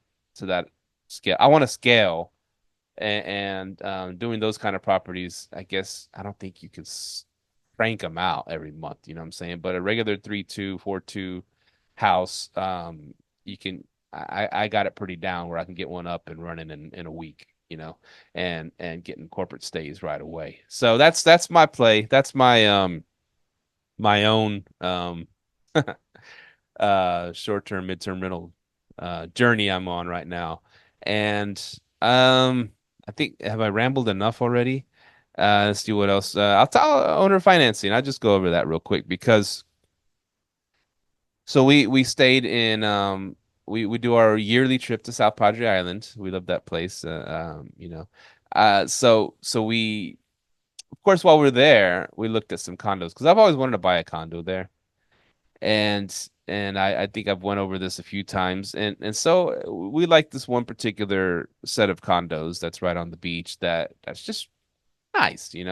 scale. I want to scale and doing those kind of properties, I guess I don't think you can crank them out every month. You know what I'm saying? But a regular 3-2, 4-2 house, you can. I got it pretty down where I can get one up and running in a week. And getting corporate stays right away. So that's my play. That's my own short-term, midterm rental journey I'm on right now. And I think have I rambled enough already? Let's see what else. I'll tell owner financing. I'll just go over that real quick because so we stayed in we do our yearly trip to South Padre Island. We love that place. So we of course while we're there, we looked at some condos because I've always wanted to buy a condo there. And I think I've went over this a few times, and so we like this one particular set of condos that's right on the beach that's just nice. We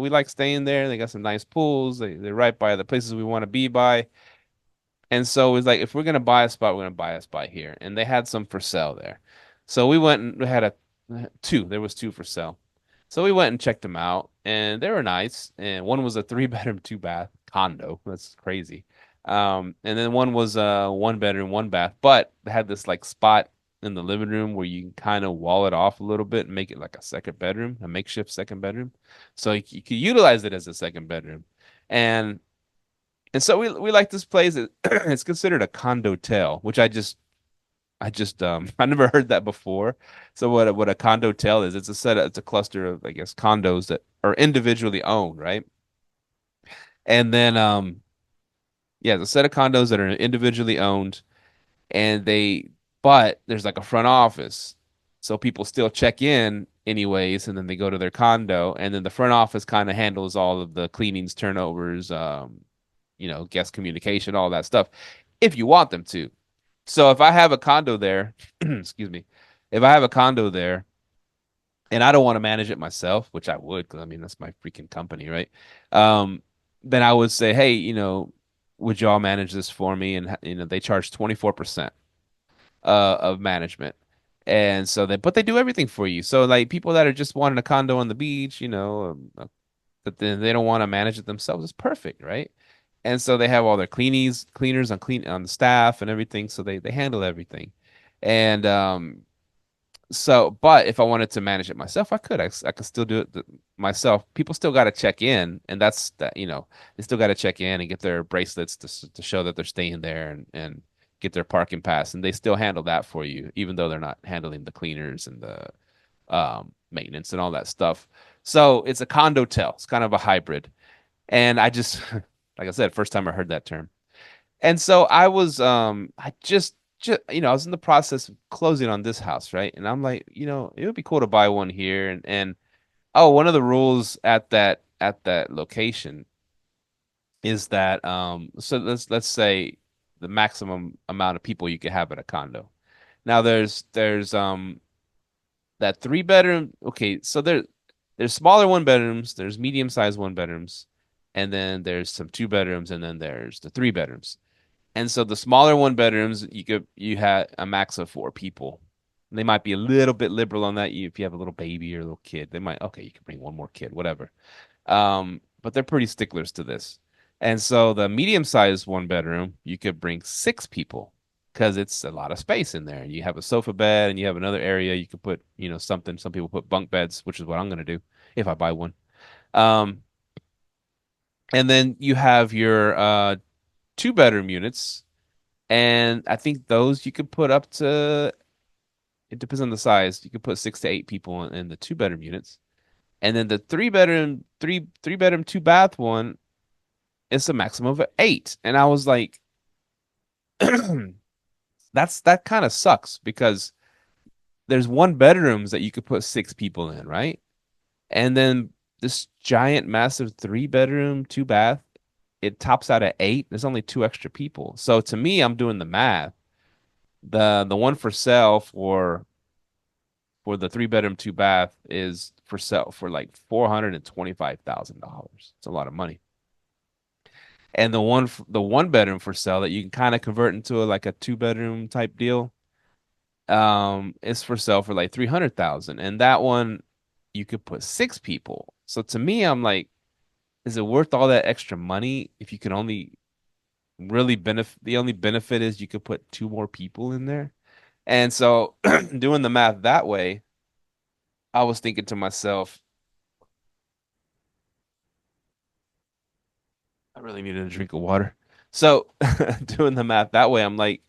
like staying there. They got some nice pools. They're right by the places we want to be by. And so it's like if we're gonna buy a spot, we're gonna buy a spot here. And they had some for sale there. So we went and we had two. There was two for sale. So we went and checked them out, and they were nice. And one was a 3 bedroom, 2 bath condo. That's crazy. And then one was 1 bedroom, 1 bath, but they had this like spot in the living room where you can kind of wall it off a little bit and make it like a second bedroom, a makeshift second bedroom. So you could utilize it as a second bedroom. And and so we like this place. It's considered a condotel, which I just I never heard that before. So what a condotel is, it's a cluster of, I guess, condos that are individually owned, right? And then yeah, it's a set of condos that are individually owned, and but there's like a front office. So people still check in anyways, and then they go to their condo, and then the front office kind of handles all of the cleanings, turnovers, guest communication, all that stuff, if you want them to. So if I have a condo there, excuse me, if I have a condo there and I don't want to manage it myself, which I would, because I mean that's my freaking company, right? Um, then I would say, hey, would y'all manage this for me? And they charge 24% of management. And so but they do everything for you. So like people that are just wanting a condo on the beach, but then they don't want to manage it themselves, it's perfect, right? And so they have all their cleaners on the staff and everything. So they handle everything. And but if I wanted to manage it myself, I could. I could still do it myself. People still got to check in, and that's that. They still got to check in and get their bracelets to show that they're staying there, and get their parking pass, and they still handle that for you, even though they're not handling the cleaners and the maintenance and all that stuff. So it's a condotel. It's kind of a hybrid. And I just, like I said, first time I heard that term. And so I was, I just, I was in the process of closing on this house, right? And I'm like, it would be cool to buy one here. And oh, one of the rules at that location is that, so let's say the maximum amount of people you can have at a condo. Now there's that three bedroom. Okay, so there's smaller one bedrooms, there's medium sized one bedrooms, and then there's some two bedrooms, and then there's the three bedrooms. And so the smaller one bedrooms, you had a max of four people. They might be a little bit liberal on that. If you have a little baby or a little kid, they might, okay, you can bring one more kid, whatever. But they're pretty sticklers to this. And so the medium sized one bedroom, you could bring six people because it's a lot of space in there. You have a sofa bed and you have another area you could put, something. Some people put bunk beds, which is what I'm going to do if I buy one. Um, and then you have your two bedroom units. And I think those you could put up to, it depends on the size. You could put 6 to 8 people in the two bedroom units. And then the three bedroom, two bath one, it's a maximum of eight. And I was like, that kind of sucks because there's one bedrooms that you could put six people in, right? And then this giant, massive three bedroom, two bath, it tops out at eight. There's only two extra people. So to me, I'm doing the math. The one for sale for the three bedroom, two bath is for sale for like $425,000. It's a lot of money. And the one bedroom for sale that you can kind of convert into like a two bedroom type deal, is for sale for like 300,000. And that one you could put six people. So to me, I'm like, is it worth all that extra money if you can only really benefit? The only benefit is you could put two more people in there. And so doing the math that way, I was thinking to myself, I really needed a drink of water. So doing the math that way, I'm like,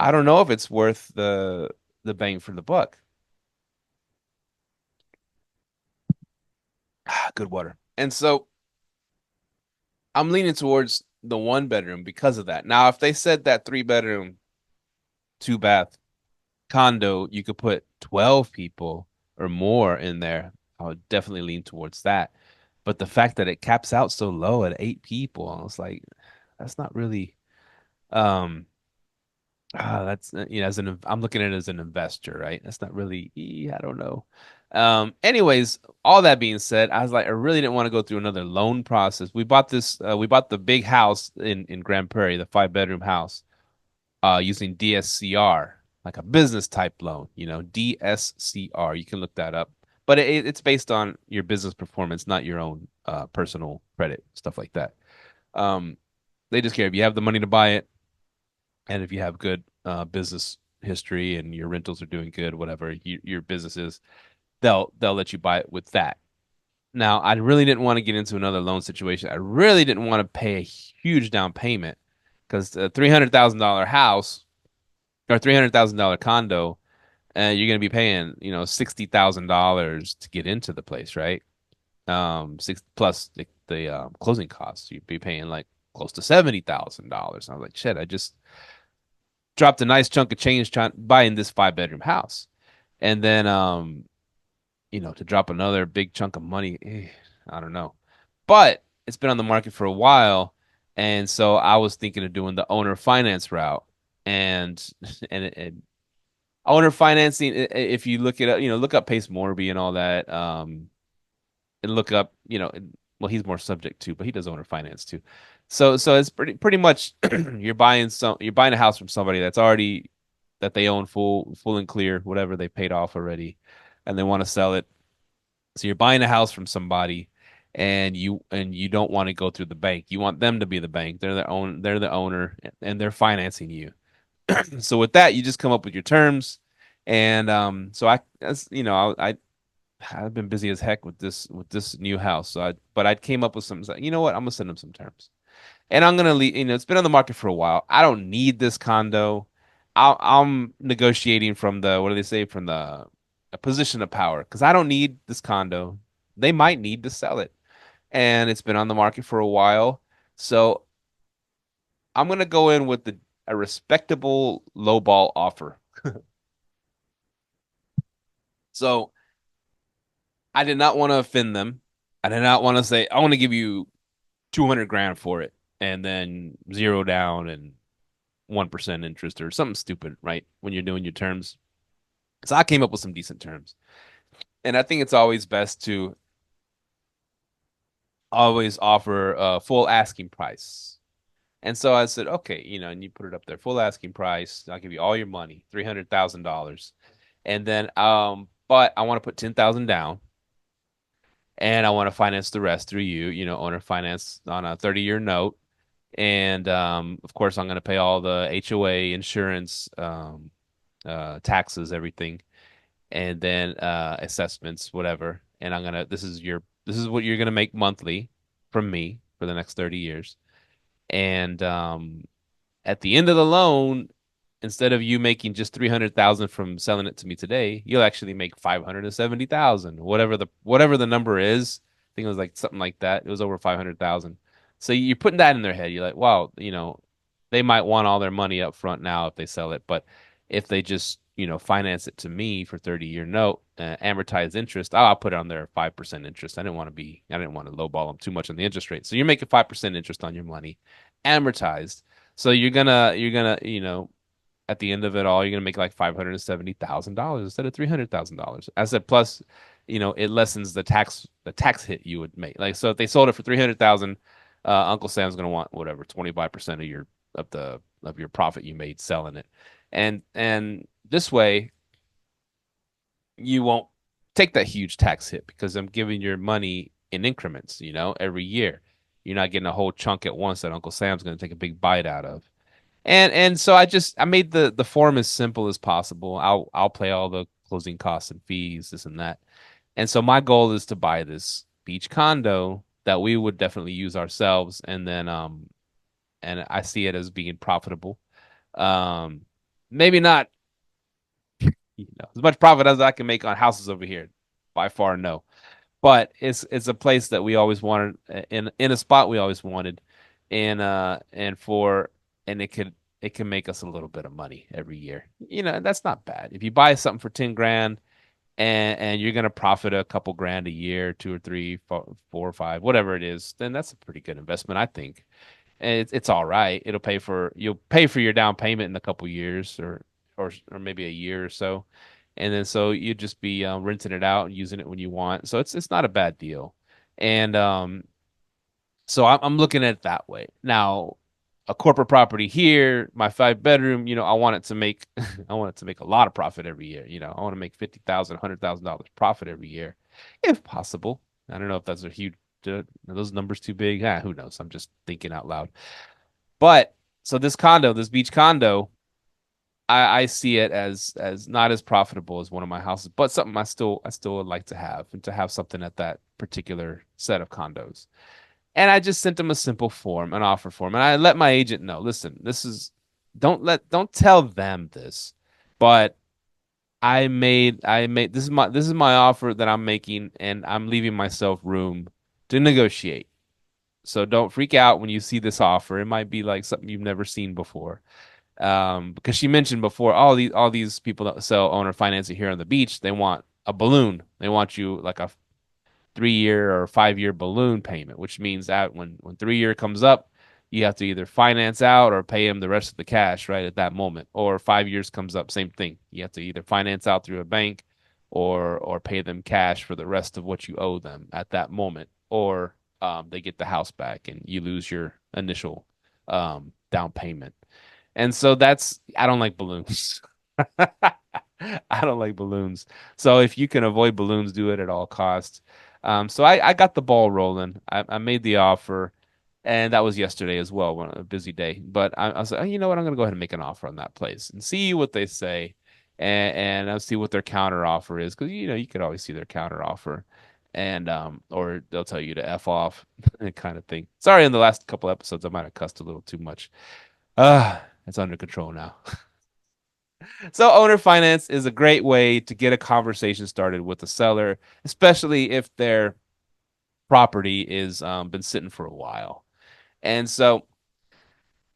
I don't know if it's worth the bang for the buck. Good water. And so I'm leaning towards the one bedroom because of that. Now, if they said that three bedroom, two bath condo, you could put 12 people or more in there, I would definitely lean towards that. But the fact that it caps out so low at 8 people, I was like, that's not really um that's I'm looking at it as an investor, right? That's not really, I don't know. Anyways, all that being said, I was like, I really didn't want to go through another loan process. We bought the big house in Grand Prairie, the 5 bedroom house, using DSCR, like a business type loan, DSCR. You can look that up. But it's based on your business performance, not your own personal credit, stuff like that. Um, they just care if you have the money to buy it, and if you have good business history and your rentals are doing good, whatever your business is, they'll let you buy it with that. Now, I really didn't want to get into another loan situation. I really didn't want to pay a huge down payment because a $300,000 house or $300,000 condo, you're going to be paying, $60,000 to get into the place, right? Six plus the closing costs. You'd be paying like close to $70,000. I was like, shit, I just dropped a nice chunk of change trying buying this 5 bedroom house. And then to drop another big chunk of money, I don't know. But it's been on the market for a while, and so I was thinking of doing the owner finance route. And and owner financing, if you look it up, look up Pace Morby and all that, and look up, well, he's more subject to, but he does owner finance too. So it's pretty much you're buying a house from somebody that's already that they own full and clear, whatever they paid off already, and they want to sell it. So you're buying a house from somebody, and you don't want to go through the bank. You want them to be the bank. They're the owner, and they're financing you. So with that, you just come up with your terms, and so I, as you know, I've been busy as heck with this new house. But I came up with some. You know what? I'm gonna send them some terms, and I'm gonna leave. It's been on the market for a while. I don't need this condo. I'm negotiating from the what do they say from the a position of power because I don't need this condo. They might need to sell it, and it's been on the market for a while. So I'm gonna go in with a respectable lowball offer. So I did not want to offend them. I did not want to say I want to give you 200 grand for it and then zero down and 1% interest or something stupid, right? When you're doing your terms. So I came up with some decent terms. And I think it's always best to always offer a full asking price. And so I said, okay, and you put it up there, full asking price. I'll give you all your money, $300,000. And then, but I want to put 10,000 down and I want to finance the rest through you, owner finance on a 30-year note. And of course, I'm going to pay all the HOA, insurance, taxes, everything, and then assessments, whatever. And this is what you're gonna make monthly from me for the next 30 years. And at the end of the loan, instead of you making just 300,000 from selling it to me today, you'll actually make 570,000, whatever the number is. I think it was like something like that. It was over 500,000. So you're putting that in their head. You're like, wow, they might want all their money up front now if they sell it, but if they just, finance it to me for 30-year note, amortized interest, I'll put it on there 5% interest. I didn't want to lowball them too much on the interest rate. So you're making 5% interest on your money, amortized. So you're gonna, at the end of it all, you're gonna make like $570,000 instead of $300,000. I said, plus, it lessens the tax hit you would make. Like, so if they sold it for 300,000, Uncle Sam's gonna want whatever 25% of your profit you made selling it, and this way you won't take that huge tax hit because I'm giving your money in increments, every year. You're not getting a whole chunk at once that Uncle Sam's gonna take a big bite out of. And so I made the form as simple as possible. I'll pay all the closing costs and fees, this and that. And so my goal is to buy this beach condo that we would definitely use ourselves, and then and I see it as being profitable. Um, maybe not, as much profit as I can make on houses over here. By far, no. But it's a place that we always wanted in a spot we always wanted, and for and it can make us a little bit of money every year. That's not bad. If you buy something for 10 grand and you're gonna profit a couple grand a year, two or three, four or five, whatever it is, then that's a pretty good investment, I think. And it's all right. You'll pay for your down payment in a couple years or maybe a year or so. And then so you'd just be renting it out and using it when you want. So it's not a bad deal. And so I'm looking at it that way. Now, a corporate property here, my 5 bedroom, I want it to make I want it to make a lot of profit every year. I want to make 50,000, $100,000 profit every year, if possible. I don't know if that's a huge are those numbers too big? Who knows? I'm just thinking out loud. But so this beach condo, I see it as not as profitable as one of my houses, but something I still would like to have and to have something at that particular set of condos. And I just sent them a simple form, an offer form, and I let my agent know, listen, don't tell them this, but this is my offer that I'm making, and I'm leaving myself room to negotiate. So don't freak out when you see this offer. It might be like something you've never seen before. Because she mentioned before, all these people that sell owner financing here on the beach, they want a balloon. They want you like a 3 year or 5 year balloon payment, which means that when 3 year comes up, you have to either finance out or pay them the rest of the cash right at that moment. Or 5 years comes up, same thing. You have to either finance out through a bank or pay them cash for the rest of what you owe them at that moment. Or they get the house back and you lose your initial down payment. And so I don't like balloons. I don't like balloons. So if you can avoid balloons, do it at all costs. So I got the ball rolling. I made the offer, and that was yesterday as well, a busy day. But I was like, oh, you know what? I'm gonna go ahead and make an offer on that place and see what they say, and I'll see what their counter offer is, because you could always see their counter offer. and or they'll tell you to F off, kind of thing. Sorry, in the last couple episodes, I might have cussed a little too much. It's under control now. So owner finance is a great way to get a conversation started with the seller, especially if their property is been sitting for a while. And so,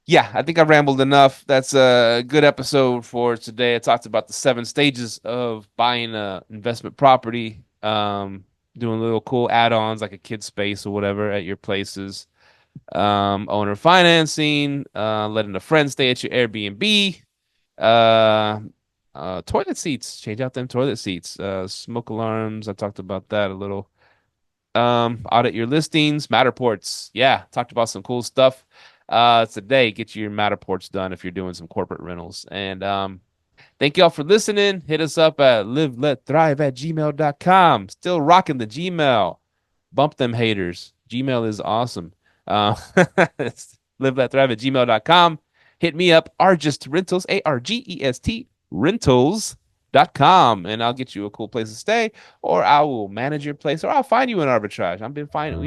yeah, I think I rambled enough. That's a good episode for today. I talked about the 7 stages of buying a investment property, doing little cool add-ons like a kid space or whatever at your places, owner financing, letting a friend stay at your Airbnb, uh, toilet seats, change out them toilet seats, smoke alarms. I talked about that a little. Audit your listings, Matterports. Yeah, talked about some cool stuff. Today, get your Matterports done if you're doing some corporate rentals. And thank y'all for listening. Hit us up at liveletthrive@gmail.com. Still rocking the Gmail. Bump them haters. Gmail is awesome. It's liveletthrive@gmail.com. Hit me up, Argest Rentals, ARGEST Rentals.com, and I'll get you a cool place to stay, or I will manage your place, or I'll find you an arbitrage. I've been finding,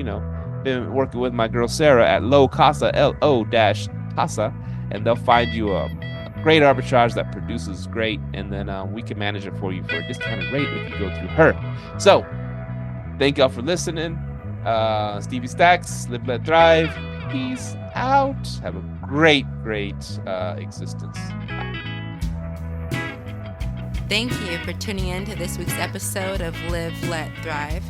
been working with my girl Sarah at Low Casa, LO-Casa, and they'll find you a great arbitrage that produces great, and then we can manage it for you for a discounted rate if you go through her. So, thank y'all for listening. Stevie Stacks, Live Let Thrive. Peace out. Have a great existence. Thank you for tuning in to this week's episode of Live, Let, Thrive.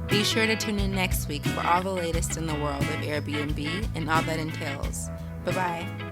Be sure to tune in next week for all the latest in the world of Airbnb and all that entails. Bye-bye.